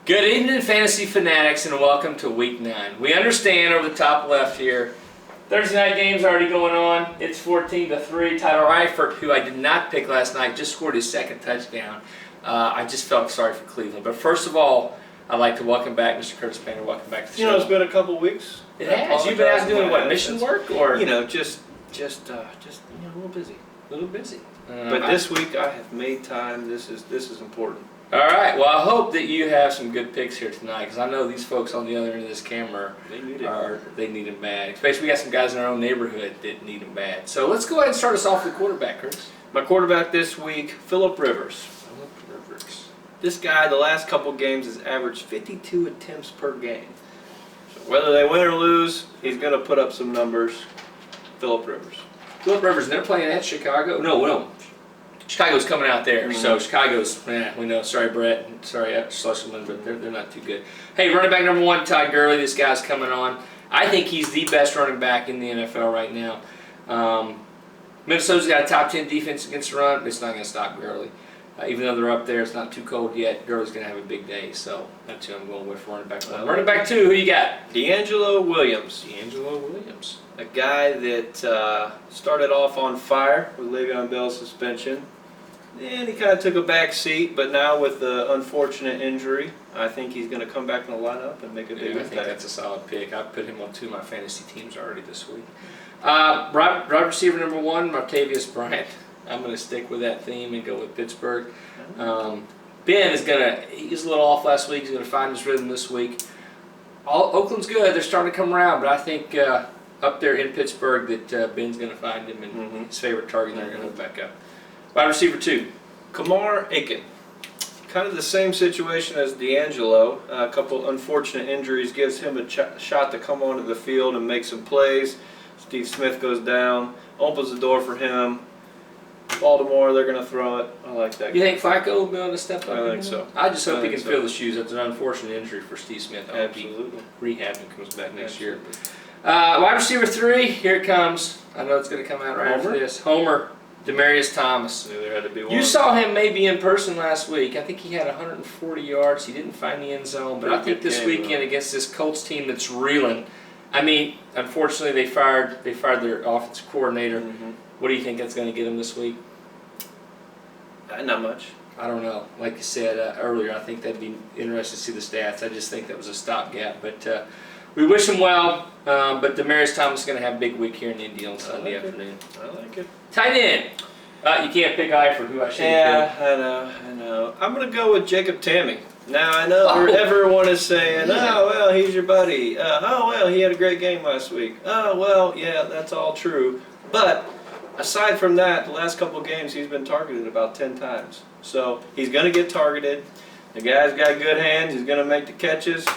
Good evening, Fantasy Fanatics, and welcome to Week 9. We understand over the top left here, Thursday night game's already going on. It's 14-3. Tyler Eifert, who I did not pick last night, just scored his second touchdown. I just felt sorry for Cleveland. But first of all, I'd like to welcome back Mr. Curtis Painter. Welcome back to the show. You know, it's been a couple weeks. It has. You've been out doing what, mission work, or just a little busy. A little busy. But this week I have made time. This is important. All right. Well, I hope that you have some good picks here tonight, because I know these folks on the other end of this camera they need them bad. Especially we got some guys in our own neighborhood that need them bad. So let's go ahead and start us off with quarterback, Curtis. My quarterback this week, Philip Rivers. This guy, the last couple games, has averaged 52 attempts per game. So whether they win or lose, he's going to put up some numbers. Philip Rivers. Philip Rivers, they're playing at Chicago? No. Chicago's coming out there. Mm-hmm. So Chicago's, we know. Sorry, Brett. Sorry, Schlusselman, but they're not too good. Hey, running back number 1, Todd Gurley. This guy's coming on. I think he's the best running back in the NFL right now. Minnesota's got a top 10 defense against the run. It's not going to stop Gurley. Even though they're up there, it's not too cold yet. Gurley's going to have a big day, so that's who I'm going with for running back 1. Running back 2, who you got? D'Angelo Williams. A guy that started off on fire with Le'Veon Bell's suspension. And he kind of took a back seat, but now with the unfortunate injury, I think he's going to come back in the lineup and make a big impact. I think that's a solid pick. I've put him on 2 of my fantasy teams already this week. Wide receiver number 1, Martavius Bryant. I'm going to stick with that theme and go with Pittsburgh. Ben is he's a little off last week. He's going to find his rhythm this week. Oakland's good. They're starting to come around, but I think up there in Pittsburgh that Ben's going to find him and his favorite target, they're going to hook back up. Wide receiver 2. Kamar Aiken. Kind of the same situation as D'Angelo. A couple unfortunate injuries gives him a shot to come onto the field and make some plays. Steve Smith goes down, opens the door for him. Baltimore, they're going to throw it. I like that. You think Flacco will be able to step up? I think so. I just hope he can fill the shoes. That's an unfortunate injury for Steve Smith. I hope he Absolutely. rehabs and comes back next year. Wide receiver 3, here it comes. I know it's going to come out right after this. Homer, Demaryius Thomas. Knew there had to be one. You saw him maybe in person last week. I think he had 140 yards. He didn't find the end zone, but I think this weekend against this Colts team that's reeling. I mean, unfortunately, they fired their offensive coordinator. What do you think that's going to get him this week? Not much. I don't know. Like you said earlier, I think that'd be interesting to see the stats. I just think that was a stopgap. But we wish him well. But Demaryius Thomas is going to have a big week here in Indy on Sunday afternoon. I like it. Tight end. You can't pick Eifert, who I should have picked. I know. I'm going to go with Jacob Tamme. Now, I know everyone is saying, oh, well, he's your buddy. Oh, well, he had a great game last week. Oh, well, yeah, that's all true. But aside from that, the last couple of games, he's been targeted about 10 times. So he's going to get targeted. The guy's got good hands. He's going to make the catches.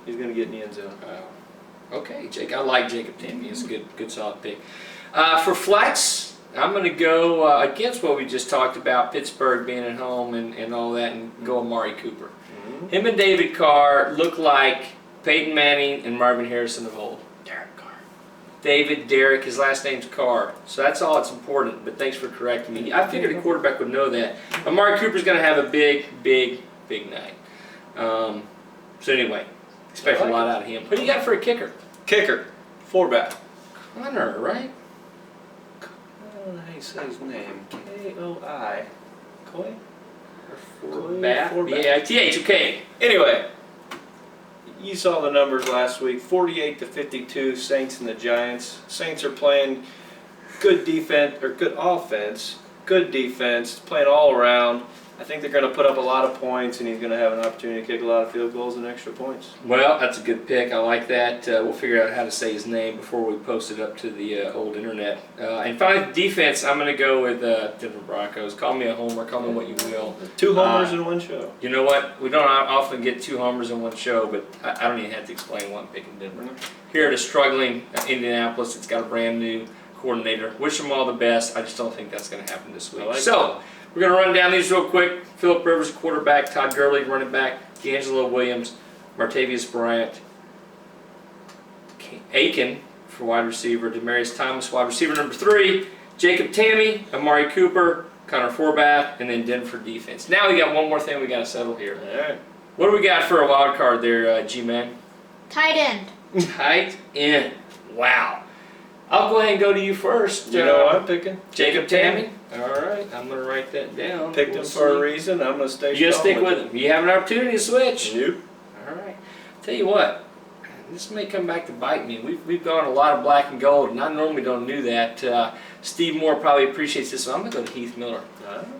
He's going to get in the end zone. Okay, Jake. I like Jacob Tamme. It's a good solid pick. For flex, I'm going to go against what we just talked about, Pittsburgh being at home and all that, and go Amari Cooper. Him and David Carr look like Peyton Manning and Marvin Harrison of old. Derek, his last name's Carr. So that's all that's important, but thanks for correcting me. I figured a quarterback would know that. Amari Cooper's going to have a big night. So anyway, expect a lot out of him. Who do you got for a kicker? Kicker. 4-back. Connor, right? I don't know how you say his name. K-O-I. Coy? B-A-I-T-H, okay. Anyway, you saw the numbers last week, 48-52, Saints and the Giants. Saints are playing good defense, or good offense, good defense, playing all around. I think they're going to put up a lot of points, and he's going to have an opportunity to kick a lot of field goals and extra points. Well, that's a good pick. I like that. We'll figure out how to say his name before we post it up to the old internet. And finally, defense, I'm going to go with Denver Broncos. Call me a homer. Call me what you will. 2 homers in one show. You know what? We don't often get 2 homers in one show, but I don't even have to explain why I'm picking Denver. Here at a struggling Indianapolis, it's got a brand new coordinator. Wish them all the best. I just don't think that's going to happen this week. We're going to run down these real quick. Philip Rivers, quarterback. Todd Gurley, running back. D'Angelo Williams. Martavius Bryant. Aiken for wide receiver. Demaryius Thomas, wide receiver number 3. Jacob Tamme. Amari Cooper. Connor Forbath. And then Denver defense. Now we got one more thing we got to settle here. All right. What do we got for a wild card there, G-Man? Tight end. Tight end. Wow. I'll go ahead and go to you first. You know what I'm picking? Jacob Tammey. All right, I'm going to write that down. Picked him for a reason. I'm going to stay You strong stick with him. You have an opportunity to switch. Nope. All right. Tell you what, this may come back to bite me. We've gone a lot of black and gold, and I normally don't do that. Steve Moore probably appreciates this, so I'm going to go to Heath Miller.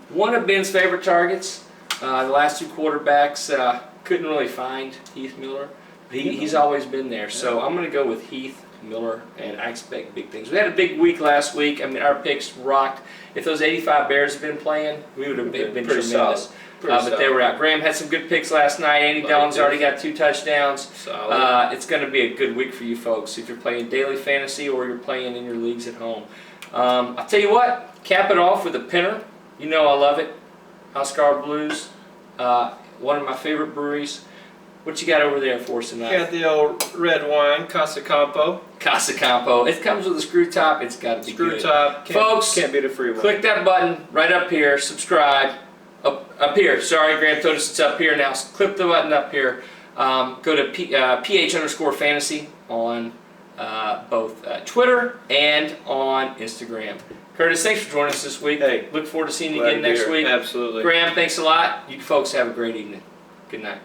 One of Ben's favorite targets. The last two quarterbacks couldn't really find Heath Miller. But he's always been there, so I'm going to go with Heath Miller, and I expect big things. We had a big week last week. I mean, our picks rocked. If those 85 Bears had been playing, we would have been tremendous. But they were out. Graham had some good picks last night. Andy Dalton's already got 2 touchdowns. It's going to be a good week for you folks if you're playing daily fantasy or you're playing in your leagues at home. I'll tell you what, cap it off with a pinner. You know I love it. Oscar Blues, one of my favorite breweries. What you got over there for us tonight? Got the old red wine, Casa Campo. Casa Campo. It comes with a screw top. It's got to be good. Screw top. Folks, can't beat a free one. Click that button right up here. Subscribe. Up here. Sorry, Graham told us it's up here now. Click the button up here. Go to PH_Fantasy on both Twitter and on Instagram. Curtis, thanks for joining us this week. Hey, look forward to seeing you again next week. Absolutely. Graham, thanks a lot. You folks have a great evening. Good night.